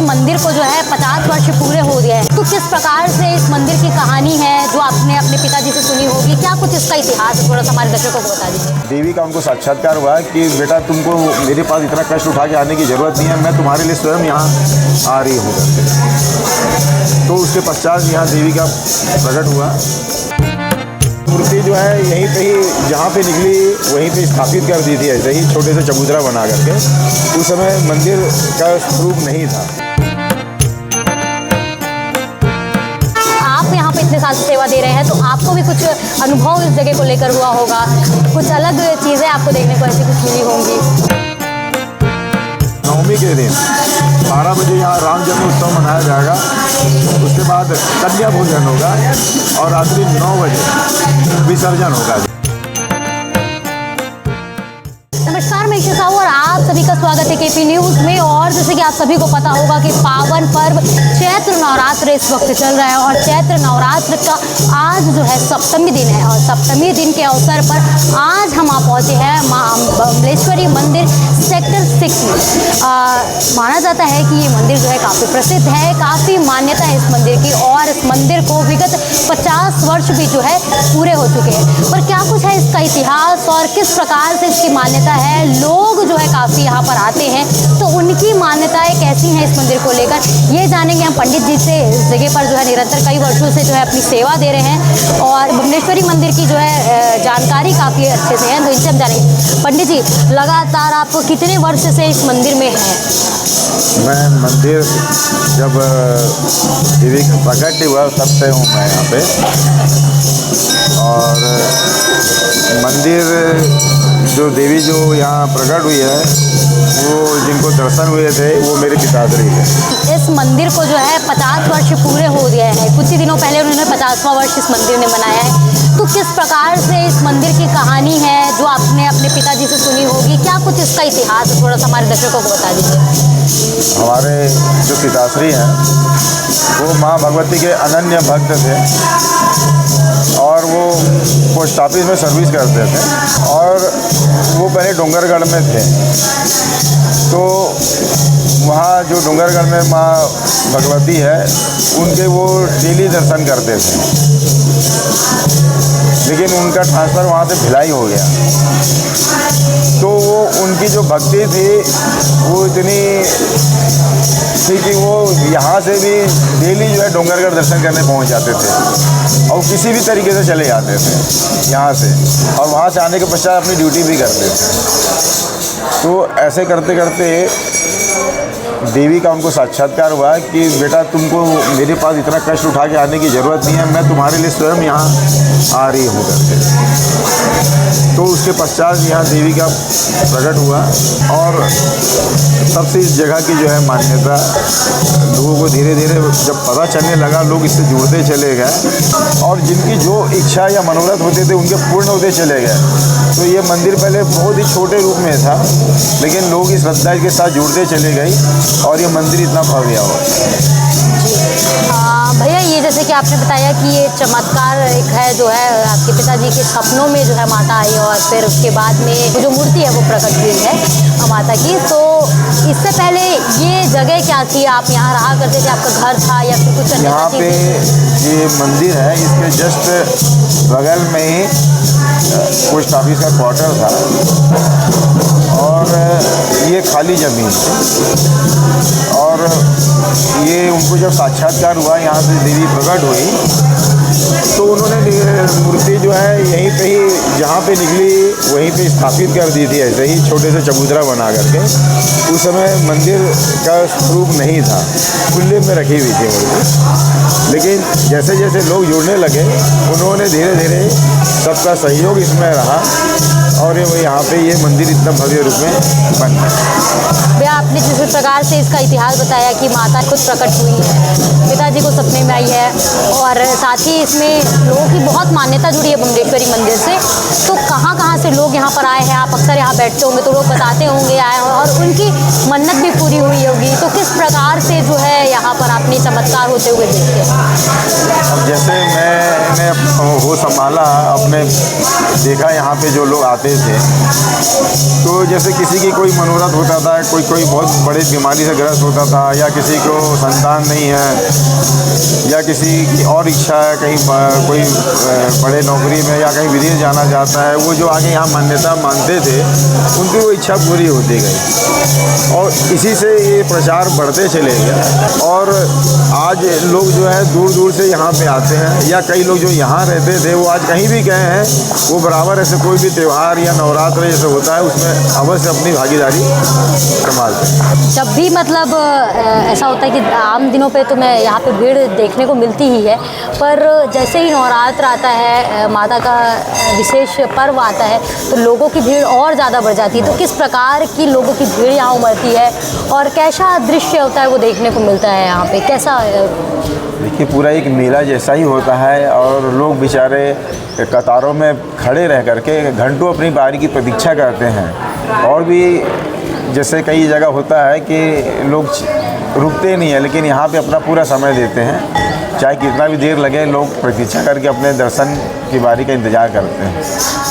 मंदिर को जो है 50 वर्ष पूरे हो गए हैं, तो किस प्रकार से इस मंदिर की कहानी है जो आपने अपने पिताजी से सुनी होगी, क्या कुछ इसका इतिहास है, थोड़ा सा हमारे दर्शकों को बता दीजिए। देवी का उनको साक्षात्कार हुआ कि बेटा तुमको मेरे पास इतना कष्ट उठा के आने की ज़रूरत नहीं है, मैं तुम्हारे लिए स्वयं यहाँ आ रही हूँ करके। तो उसके पश्चात यहाँ देवी का प्रकट हुआ। मूर्ति जो है यहीं पे ही जहाँ पे निकली वहीं पे स्थापित कर दी थी, ऐसे ही छोटे से चबूतरा बना करके। उस समय मंदिर का स्वरूप नहीं था। आप यहाँ पे इतने साल से सेवा दे रहे हैं, तो आपको भी कुछ अनुभव इस जगह को लेकर हुआ होगा, कुछ अलग चीज़ें आपको देखने को ऐसी कुछ मिली होंगी। नवमी के दिन 12 बजे यहाँ राम जन्म उत्सव मनाया जाएगा। उसके बाद कन्या भोजन होगा और रात्रि 9 बजे विसर्जन होगा। नमस्कार, मैं ईशा साहू और आप सभी का स्वागत है केपी न्यूज़ में। और जैसे कि आप सभी को पता होगा कि पावन पर्व चैत्र नवरात्र इस वक्त चल रहा है और चैत्र नवरात्र का आज जो है सप्तमी दिन है और सप्तमी दिन के अवसर पर आज हम पहुँचे हैं माँ बमलेश्वरी मंदिर सेक्टर 6 में। माना जाता है कि ये मंदिर जो है काफ़ी प्रसिद्ध है, काफ़ी मान्यता है इस मंदिर की और इस मंदिर को विगत 50 वर्ष भी जो है पूरे हो चुके हैं। पर क्या कुछ है इसका इतिहास और किस प्रकार से इसकी मान्यता है, लोग जो है काफ़ी यहाँ पर आते हैं, तो उनकी मान्यताएं कैसी हैं इस मंदिर को लेकर, ये जानेंगे हम पंडित जी से। इस जगह पर जो है निरंतर कई वर्षों से जो है अपनी सेवा दे रहे हैं और बमलेश्वरी मंदिर की जो है जानकारी काफ़ी अच्छे से है, तो इनसे हम जानेंगे। पंडित जी, लगातार आप कितने वर्ष से इस मंदिर में हैं? मैं मंदिर जब देवी का प्रकट हुआ तब से हूँ मैं यहाँ पे। और मंदिर जो देवी जो यहाँ प्रकट हुई है, वो जिनको दर्शन हुए थे वो मेरे पिताश्री थे। इस मंदिर को जो है 50 वर्ष पूरे हो गए हैं, कुछ ही दिनों पहले उन्होंने 50वां वर्ष इस मंदिर ने मनाया है, तो किस प्रकार से इस मंदिर की कहानी है जो आपने अपने पिताजी से सुनी होगी, क्या कुछ इसका इतिहास है, थोड़ा सा हमारे दर्शकों को बता दीजिए। हमारे जो पिताश्री हैं वो माँ भगवती के अनन्य भक्त थे और वो पोस्ट ऑफिस में सर्विस करते थे और वो पहले डोंगरगढ़ में थे। तो वहाँ जो डोंगरगढ़ में माँ भगवती है उनके वो डेली दर्शन करते थे, लेकिन उनका ट्रांसफ़र वहाँ से भिलाई हो गया। तो वो उनकी जो भक्ति थी वो इतनी थी कि वो यहाँ से भी डेली जो है डोंगरगढ़ दर्शन करने पहुँच जाते थे और किसी भी तरीके से चले जाते थे यहाँ से, और वहाँ से आने के पश्चात अपनी ड्यूटी भी करते थे। तो ऐसे करते करते देवी का उनको साक्षात्कार हुआ कि बेटा तुमको मेरे पास इतना कष्ट उठा के आने की ज़रूरत नहीं है, मैं तुम्हारे लिए स्वयं यहाँ आ रही हूँ करके। तो उसके पश्चात यहाँ देवी का प्रकट हुआ और तब से इस जगह की जो है मान्यता लोगों को धीरे धीरे जब पता चलने लगा, लोग इससे जुड़ते चले गए और जिनकी जो इच्छा या मनोरथ होते थे उनके पूर्ण होते चले गए। तो ये मंदिर पहले बहुत ही छोटे रूप में था, लेकिन लोग इस श्रद्धा के साथ जुड़ते चले गए और ये मंदिर इतना भव्य हो। भैया, ये जैसे कि आपने बताया कि ये चमत्कार एक है जो है आपके पिताजी के सपनों में जो है माता आई और फिर उसके बाद में जो मूर्ति है वो प्रकट हुई है माता की। तो इससे पहले ये जगह क्या थी, आप यहाँ रहा करते थे, आपका घर था या फिर कुछ? यहाँ पे ये मंदिर है, इसके जस्ट बगल में ही पोस्ट ऑफिस का क्वार्टर था और ये खाली ज़मीन और ये उनको जब साक्षात्कार हुआ यहाँ से देवी प्रकट हुई तो उन्होंने मूर्ति जो है यहीं पे ही जहाँ पे निकली वहीं पे स्थापित कर दी थी, ऐसे ही छोटे से चबूतरा बना करके। उस समय मंदिर का स्वरूप नहीं था, खुले में रखी हुई थी मूर्ति। लेकिन जैसे जैसे लोग जुड़ने लगे उन्होंने धीरे धीरे सबका सहयोग इसमें रहा और यहाँ पे ये मंदिर इतना भव्य रूप में बन गया। भैया, आपने जिस प्रकार से इसका इतिहास बताया कि माता खुद प्रकट हुई है, पिताजी को सपने में आई है और साथ ही इसमें लोगों की बहुत मान्यता जुड़ी है बमलेश्वरी मंदिर से, तो कहाँ कहाँ से लोग यहाँ पर आए हैं? आप अक्सर यहाँ बैठते होंगे तो लोग बताते होंगे आए और उनकी मन्नत भी पूरी हुई होगी, तो किस प्रकार से जो है यहाँ पर आपने चमत्कार होते हुए देखते हैं? अब जैसे मैंने वो संभाला, अपने देखा यहाँ पे जो लोग आते थे, तो जैसे किसी की कोई मनोरथ होता था, कोई बहुत बड़ी बीमारी से ग्रस्त होता था, या किसी को संतान नहीं है, या किसी की और इच्छा है कहीं कोई बड़े नौकरी में या कहीं विदेश जाना चाहता है, वो जो आगे यहाँ मान्यता मानते थे उनकी वो इच्छा पूरी होती गई और इसी से ये प्रचार बढ़ते चले गए। और आज लोग जो है दूर दूर से यहाँ पे आते हैं, या कई लोग जो यहाँ रहते थे वो आज कहीं भी गए हैं, वो बराबर ऐसे कोई भी त्यौहार या नवरात्र जैसे होता है उसमें अवश्य अपनी भागीदारी संभालते हैं। जब भी मतलब ऐसा होता है कि आम दिनों पे तो मैं यहाँ पे भीड़ देखने को मिलती ही है, पर जैसे ही नवरात्र आता है, माता का विशेष पर्व आता है, तो लोगों की भीड़ और ज़्यादा बढ़ जाती है। तो किस प्रकार की लोगों की भीड़ यहाँ उमड़ती है और कैसा दृश्य होता है वो देखने को मिलता है यहाँ पे, कैसा? देखिए, पूरा एक मेला जैसा ही होता है और लोग बेचारे कतारों में खड़े रह करके घंटों अपनी बारी की प्रतीक्षा करते हैं। और भी जैसे कई जगह होता है कि लोग रुकते नहीं हैं, लेकिन यहाँ पे अपना पूरा समय देते हैं, चाहे कितना भी देर लगे, लोग प्रतीक्षा करके अपने दर्शन की बारी का इंतज़ार करते हैं।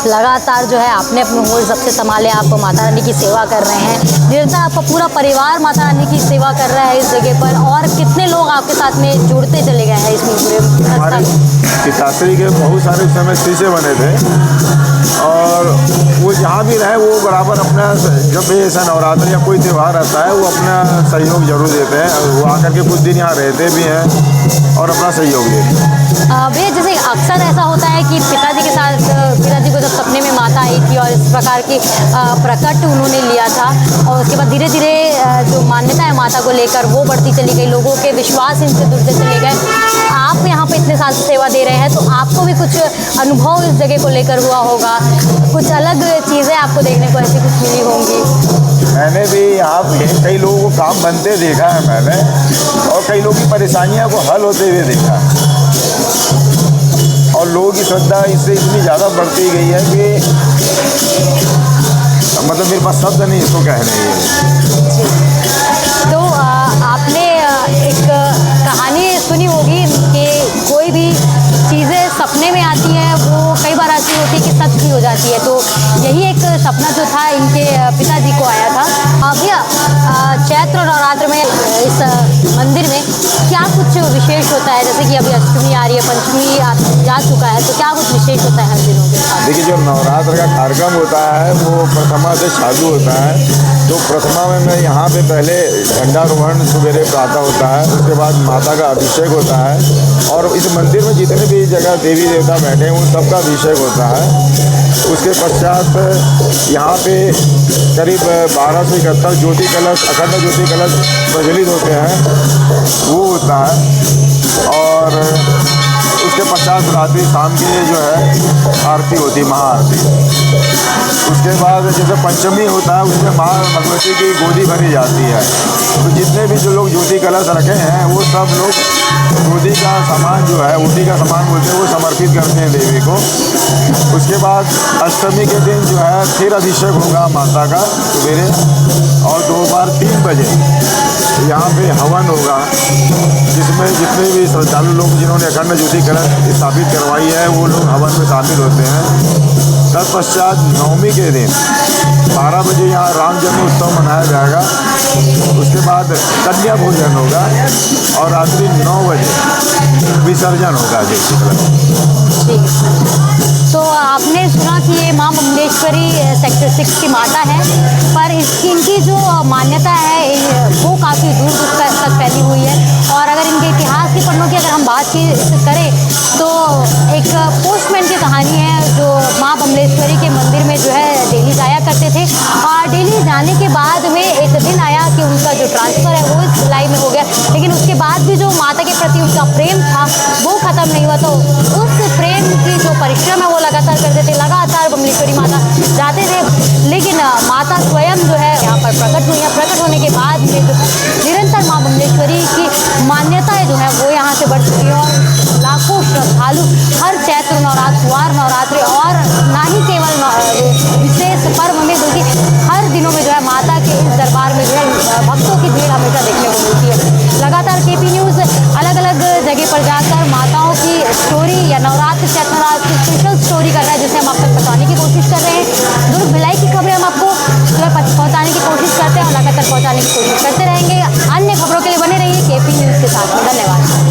लगातार जो है आपने अपने होड़ सबसे संभाले, आप माता रानी की सेवा कर रहे हैं, निरंतर आपका पूरा परिवार माता रानी की सेवा कर रहा है इस जगह पर, और कितने लोग आपके साथ में जुड़ते चले गए हैं इसमें पूरे? हमारे पिताश्री के बहुत सारे उस समय शीशे बने थे और वो जहाँ भी रहे वो बराबर अपना, जब भी ऐसा नवरात्र या कोई त्यौहार आता है वो अपना सहयोग जरूर देते हैं। वो आकर के कुछ दिन यहाँ रहते भी हैं और अपना सहयोग देते हैं। भैया, जैसे अक्सर ऐसा होता है कि पिताजी के साथ, पिताजी को जब सपने में माता आई थी और इस प्रकार की प्रकट उन्होंने लिया था, और उसके बाद धीरे धीरे जो मान्यता है माता को लेकर वो बढ़ती चली गई, लोगों के विश्वास इनसे जुड़ते चले गए। आप यहाँ पे इतने साल से सेवा दे रहे हैं, तो आपको भी कुछ अनुभव इस जगह को लेकर हुआ होगा, कुछ अलग चीज़ें आपको देखने को ऐसी कुछ मिली होंगी? मैंने भी यहाँ पे कई लोगों को काम बनते देखा है मैंने, और कई लोगों की परेशानियों को हल होते हुए देखा है, और लोगों की श्रद्धा इससे इतनी ज़्यादा बढ़ती गई है कि मतलब मेरे पास शब्द नहीं इसको कहने के। तो आपने एक कहानी सुनी होगी कि कोई भी चीज़ें सपने में आती हैं वो कई बार ऐसी होती है कि सच भी हो जाती है, तो यही एक सपना जो था इनके पिताजी को आया था। भैया, चैत्र नवरात्र में इस मंदिर में क्या कुछ विशेष होता है? जैसे कि अभी अष्टमी आ रही है, पंचमी जा चुका है, तो क्या कुछ विशेष होता है हर दिनों के साथ? देखिए, जो नवरात्र का कार्यक्रम होता है वो प्रथमा से चालू होता है। तो प्रथमा में मैं यहाँ पे पहले झंडारोहण सवेरे प्रातः होता है, उसके बाद माता का अभिषेक होता है, और इस मंदिर में जितने भी जगह देवी देवता बैठे हैं उन सबका अभिषेक होता है। उसके पश्चात यहाँ पे करीब 1271 ज्योति कलश, अखंड ज्योति कलश प्रज्वलित होते हैं, वो होता है। और उसके पश्चात रात्रि शाम की जो है आरती होती है, महाआरती। उसके बाद जैसे पंचमी होता है उसमें माँ भगवती की गोदी भरी जाती है। तो जितने भी जो लोग ज्योति कलश रखे हैं वो सब लोग गोदी का सामान जो है, ऊटी का सामान बोलते हैं, वो समर्पित करते हैं देवी को। उसके बाद अष्टमी के दिन जो है फिर अभिषेक होगा माता का सवेरे, और दोपहर 3 बजे यहाँ पे हवन होगा, जिसमें जितने भी श्रद्धालु लोग जिन्होंने अखंड ज्योति कलश स्थापित करवाई है वो लोग हवन में शामिल होते हैं। तत्पश्चात नवमी के दिन 12 बजे यहाँ राम जन्म उत्सव मनाया जाएगा। उसके बाद कन्या भोजन होगा और रात्रि 9 बजे विसर्जन होगा ज्योति कलश। तो आपने सुना कि ये माँ बमलेश्वरी सेक्टर 6 की माता है, पर इनकी जो मान्यता है वो काफ़ी दूर दूर तक फैली हुई है। और अगर इनके इतिहास के पन्नों की अगर हम बात करें तो एक पोस्टमैन की कहानी है जो माँ बमलेश्वरी के मंदिर में जो है डेली जाया करते थे, और डेली जाने के बाद में एक दिन आया कि उनका जो ट्रांसफ़र है वो इस जुलाई में हो गया, लेकिन उसके बाद भी जो माता के प्रति उनका प्रेम था वो ख़त्म नहीं हुआ। तो उस प्रेम की जो परिश्रम है वो लगातार करते थे, लगातार बमलेश्वरी माता जाते थे, लेकिन माता स्वयं जो है यहाँ पर प्रकट हुई है। प्रकट होने के बाद में जो निरंतर माँ बमलेश्वरी की मान्यताएँ जो है वो यहाँ से बढ़ चुकी है, और लाखों श्रद्धालु हर चैत्र नवरात्र, कुंवार नवरात्रि, और ना ही केवल विशेष पर्व में बल्कि हर दिनों में जो है माता के इस दरबार में जो है भक्तों की भीड़ हमेशा देखने को मिलती है। लगातार केपी न्यूज़ अलग अलग जगह पर जाकर माताओं की स्टोरी या नवरात्र चैत्र नवरात्र की स्पेशल स्टोरी कर रहा है, जिसे हम आप तक बताने की कोशिश कर रहे हैं। दुर्ग भिलाई की खबरें हम आपको कोशिश करते हैं और लगातार पहुँचाने की कोशिश करते रहेंगे। अन्य खबरों के लिए बने रहिए KP न्यूज़ के साथ।